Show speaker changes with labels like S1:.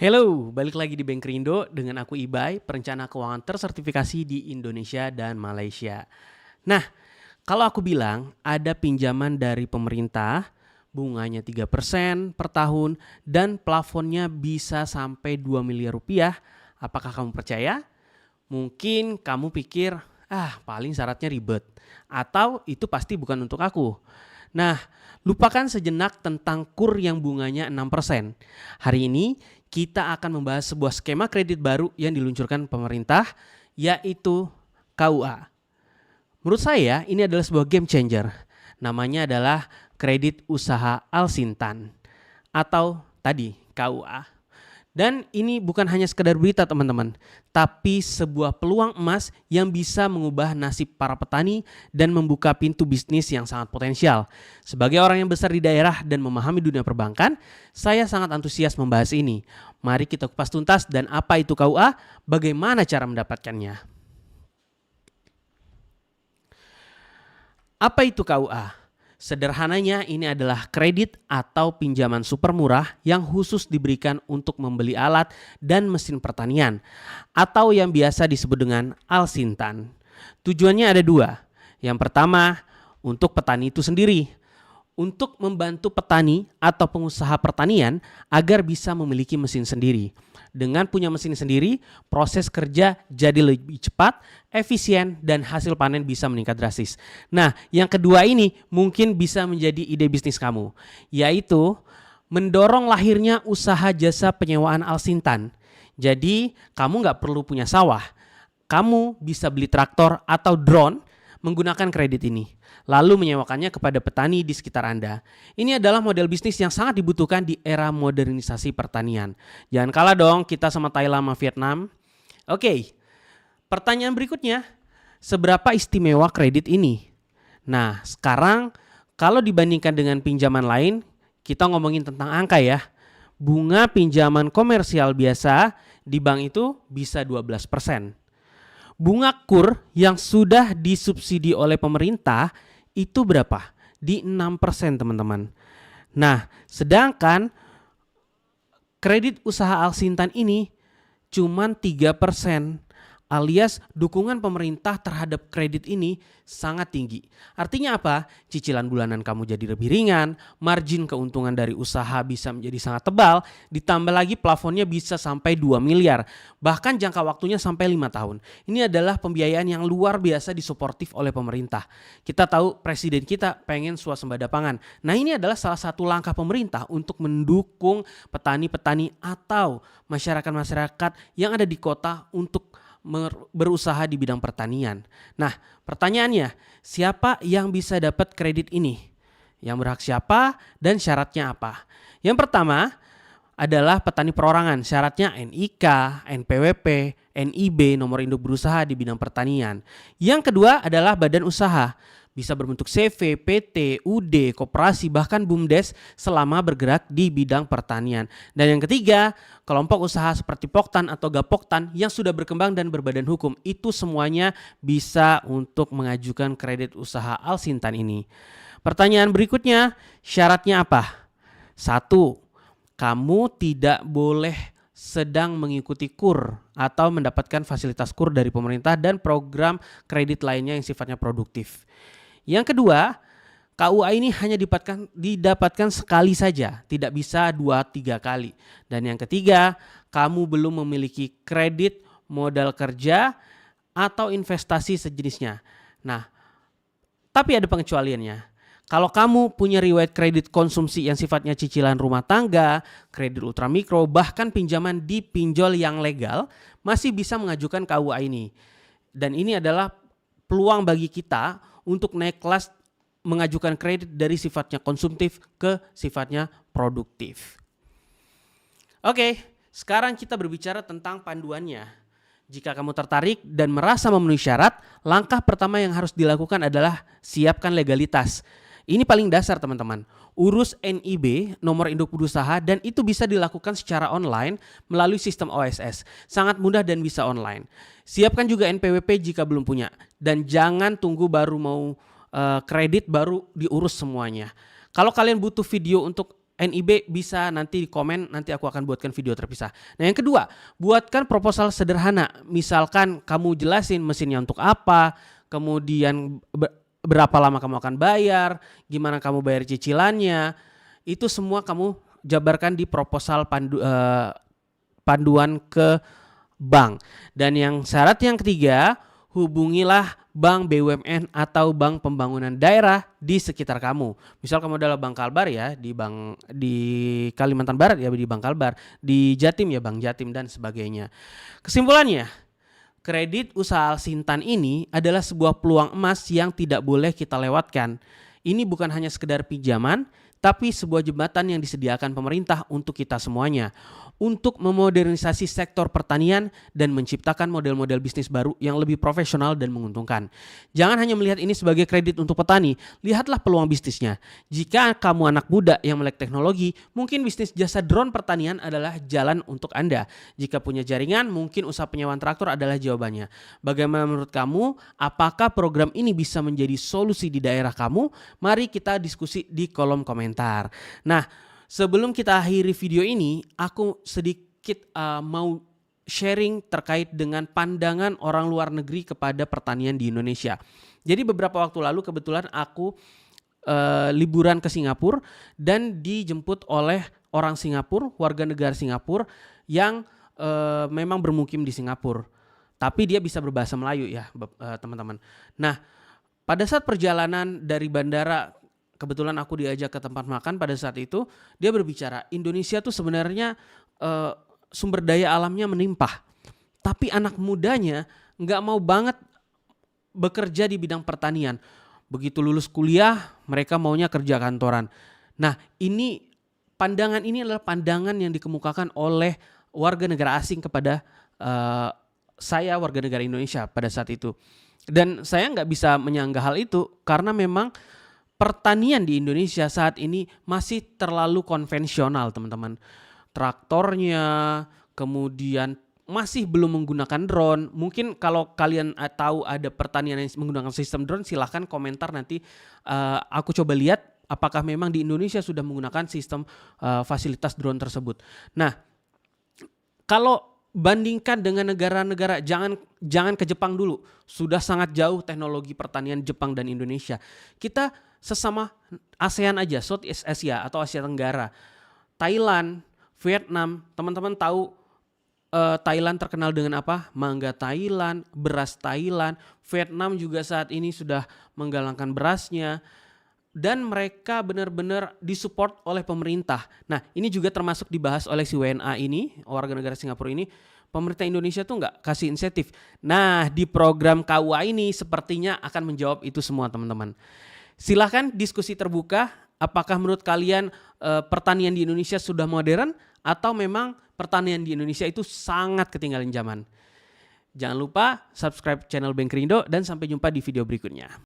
S1: Hello, balik lagi di Bank Rindo dengan aku Ibai, perencana keuangan tersertifikasi di Indonesia dan Malaysia. Nah, kalau aku bilang ada pinjaman dari pemerintah, bunganya 3% per tahun dan plafonnya bisa sampai 2 miliar rupiah, apakah kamu percaya? Mungkin kamu pikir, paling syaratnya ribet. Atau itu pasti bukan untuk aku. Nah, lupakan sejenak tentang KUR yang bunganya 6%. Hari ini kita akan membahas sebuah skema kredit baru yang diluncurkan pemerintah, yaitu KUA. Menurut saya ini adalah sebuah game changer. Namanya adalah Kredit Usaha Alsintan atau tadi KUA. Dan ini bukan hanya sekedar berita teman-teman, tapi sebuah peluang emas yang bisa mengubah nasib para petani dan membuka pintu bisnis yang sangat potensial. Sebagai orang yang besar di daerah dan memahami dunia perbankan, saya sangat antusias membahas ini. Mari kita kupas tuntas dan apa itu KUA, bagaimana cara mendapatkannya. Apa itu KUA? Sederhananya ini adalah kredit atau pinjaman super murah yang khusus diberikan untuk membeli alat dan mesin pertanian atau yang biasa disebut dengan Alsintan. Tujuannya ada dua. Yang pertama untuk petani itu sendiri, untuk membantu petani atau pengusaha pertanian agar bisa memiliki mesin sendiri. Dengan punya mesin sendiri, proses kerja jadi lebih cepat, efisien, dan hasil panen bisa meningkat drastis. Nah, yang kedua ini mungkin bisa menjadi ide bisnis kamu, yaitu mendorong lahirnya usaha jasa penyewaan Alsintan. Jadi, kamu nggak perlu punya sawah. Kamu bisa beli traktor atau drone menggunakan kredit ini, lalu menyewakannya kepada petani di sekitar Anda. Ini adalah model bisnis yang sangat dibutuhkan di era modernisasi pertanian. Jangan kalah dong kita sama Thailand sama Vietnam. Oke, pertanyaan berikutnya, seberapa istimewa kredit ini? Nah, sekarang kalau dibandingkan dengan pinjaman lain, kita ngomongin tentang angka ya. Bunga pinjaman komersial biasa di bank itu bisa 12%. Bunga KUR yang sudah disubsidi oleh pemerintah itu berapa? Di 6% teman-teman. Nah, sedangkan kredit usaha Alsintan ini cuma 3%. Alias dukungan pemerintah terhadap kredit ini sangat tinggi. Artinya apa? Cicilan bulanan kamu jadi lebih ringan, margin keuntungan dari usaha bisa menjadi sangat tebal, ditambah lagi plafonnya bisa sampai 2 miliar. Bahkan jangka waktunya sampai 5 tahun. Ini adalah pembiayaan yang luar biasa disuportif oleh pemerintah. Kita tahu presiden kita pengen swasembada pangan. Nah, ini adalah salah satu langkah pemerintah untuk mendukung petani-petani atau masyarakat-masyarakat yang ada di kota untuk berusaha di bidang pertanian. Nah, pertanyaannya, siapa yang bisa dapat kredit ini? Yang berhak siapa dan syaratnya apa? Yang pertama adalah petani perorangan. Syaratnya NIK, NPWP, NIB, nomor induk berusaha di bidang pertanian. Yang kedua adalah badan usaha. Bisa berbentuk CV, PT, UD, koperasi, bahkan BUMDes selama bergerak di bidang pertanian. Dan yang ketiga, kelompok usaha seperti Poktan atau Gapoktan yang sudah berkembang dan berbadan hukum. Itu semuanya bisa untuk mengajukan kredit usaha Alsintan ini. Pertanyaan berikutnya, syaratnya apa? 1. Kamu tidak boleh sedang mengikuti KUR atau mendapatkan fasilitas KUR dari pemerintah dan program kredit lainnya yang sifatnya produktif. Yang kedua, KUA ini hanya didapatkan sekali saja, tidak bisa 2-3 kali. Dan yang ketiga, kamu belum memiliki kredit modal kerja atau investasi sejenisnya. Nah, tapi ada pengecualiannya. Kalau kamu punya riwayat kredit konsumsi yang sifatnya cicilan rumah tangga, kredit ultramikro, bahkan pinjaman di pinjol yang legal, masih bisa mengajukan KUA ini. Dan ini adalah peluang bagi kita untuk naik kelas mengajukan kredit dari sifatnya konsumtif ke sifatnya produktif. Oke, sekarang kita berbicara tentang panduannya. Jika kamu tertarik dan merasa memenuhi syarat, langkah pertama yang harus dilakukan adalah siapkan legalitas. Ini paling dasar teman-teman. Urus NIB, nomor induk berusaha, dan itu bisa dilakukan secara online melalui sistem OSS. Sangat mudah dan bisa online. Siapkan juga NPWP jika belum punya. Dan jangan tunggu baru mau kredit baru diurus semuanya. Kalau kalian butuh video untuk NIB bisa nanti di komen, nanti aku akan buatkan video terpisah. Nah yang kedua, buatkan proposal sederhana. Misalkan kamu jelasin mesinnya untuk apa, kemudian berapa lama kamu akan bayar, gimana kamu bayar cicilannya, itu semua kamu jabarkan di proposal panduan ke bank. Dan yang syarat yang ketiga, hubungilah bank BUMN atau bank pembangunan daerah di sekitar kamu. Misal kamu adalah Bank Kalbar ya, di Kalimantan Barat ya di Bank Kalbar, di Jatim ya Bank Jatim dan sebagainya. Kesimpulannya, kredit usaha Alsintan ini adalah sebuah peluang emas yang tidak boleh kita lewatkan. Ini bukan hanya sekedar pinjaman, tapi sebuah jembatan yang disediakan pemerintah untuk kita semuanya, untuk memodernisasi sektor pertanian dan menciptakan model-model bisnis baru yang lebih profesional dan menguntungkan. Jangan hanya melihat ini sebagai kredit untuk petani, lihatlah peluang bisnisnya. Jika kamu anak muda yang melek teknologi, mungkin bisnis jasa drone pertanian adalah jalan untuk Anda. Jika punya jaringan, mungkin usaha penyewaan traktor adalah jawabannya. Bagaimana menurut kamu? Apakah program ini bisa menjadi solusi di daerah kamu? Mari kita diskusi di kolom komentar. Nah, sebelum kita akhiri video ini, aku sedikit mau sharing terkait dengan pandangan orang luar negeri kepada pertanian di Indonesia. Jadi beberapa waktu lalu kebetulan aku liburan ke Singapura dan dijemput oleh orang Singapura, warga negara Singapura yang memang bermukim di Singapura. Tapi dia bisa berbahasa Melayu ya teman-teman. Nah, pada saat perjalanan dari bandara, kebetulan aku diajak ke tempat makan pada saat itu, dia berbicara Indonesia tuh sebenarnya sumber daya alamnya menimpah. Tapi anak mudanya nggak mau banget bekerja di bidang pertanian. Begitu lulus kuliah, mereka maunya kerja kantoran. Nah pandangan ini adalah pandangan yang dikemukakan oleh warga negara asing kepada saya warga negara Indonesia pada saat itu. Dan saya nggak bisa menyanggah hal itu karena memang pertanian di Indonesia saat ini masih terlalu konvensional teman-teman. Traktornya, kemudian masih belum menggunakan drone. Mungkin kalau kalian tahu ada pertanian yang menggunakan sistem drone, silahkan komentar nanti aku coba lihat apakah memang di Indonesia sudah menggunakan sistem fasilitas drone tersebut. Nah, kalau bandingkan dengan negara-negara, jangan ke Jepang dulu. Sudah sangat jauh teknologi pertanian Jepang dan Indonesia. Kita sesama ASEAN aja, Southeast Asia atau Asia Tenggara. Thailand, Vietnam, teman-teman tahu Thailand terkenal dengan apa? Mangga Thailand, beras Thailand. Vietnam juga saat ini sudah menggalangkan berasnya. Dan mereka benar-benar disupport oleh pemerintah. Nah, ini juga termasuk dibahas oleh si WNA ini, warga negara Singapura ini. Pemerintah Indonesia tuh nggak kasih insentif. Nah, di program KUA ini sepertinya akan menjawab itu semua teman-teman. Silahkan diskusi terbuka. Apakah menurut kalian pertanian di Indonesia sudah modern atau memang pertanian di Indonesia itu sangat ketinggalan zaman? Jangan lupa subscribe channel Bank Rindo dan sampai jumpa di video berikutnya.